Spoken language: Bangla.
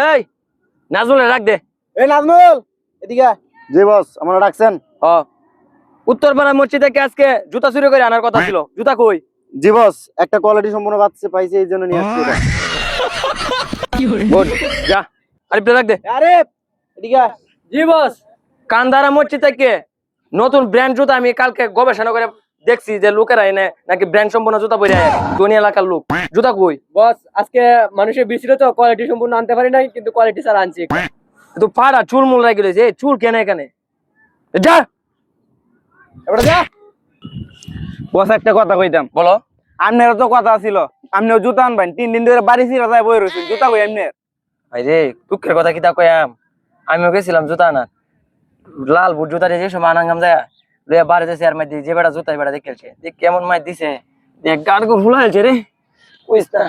এই নাজমুল রাখ দে। এই নাজমুল এদিকে। জি বস, আমরা ডাকছেন? উত্তরপাড়া মসজিদ থেকে আজকে জুতা চুরি করে আনার কথা ছিল, জুতা কই? জি বস, একটা কোয়ালিটি সম্পূর্ণ বাচ্চা পাইছি, এই জন্য নিয়ে আসছি। গুড, যা আরিফটা রাখ দে। আরে এদিকে। জি বস। কান্দারা মসজিদ থেকে নতুন ব্র্যান্ড জুতা আমি কালকে গবেষণা করে দেখছি যে লোকেরা এনে নাকি ব্র্যান্ড সম্পূর্ণ জুতা পরে দুনিয়া এলাকার লোক। জুতা কই? বস আজকে মানুষের বৃষ্টিতে তো কোয়ালিটি সম্পূর্ণ আনতে পারি নাই, কিন্তু কোয়ালিটি ছাড়া আনছি। তো পাড়া চুল মুল রাখি রয়েছে, চুল কেনে এখানে যা এবারে যা। বস একটা কথা কইতাম। বলো। আমনেরও তো কথা ছিল, আমনেও জুতা আনবেন। 3 দিন ধরে বাড়ি ছিল তাই বই রয়েছেন, জুতা কই আমনের? রে দুঃখের কথা কিতা কয়াম, আমিও গেছিলাম জুতা আনার, লাল বুট জুতা দিয়ে যে সময় আনাঙ্গাম যায় লইয়া বাড়িতে চেয়ার মাই দিয়ে যে বেটা জুতা বেটা দেখেছে দেখ কেমন মাই দিছে, দেখ গাড় ফুলাইছে রে, বুঝতা।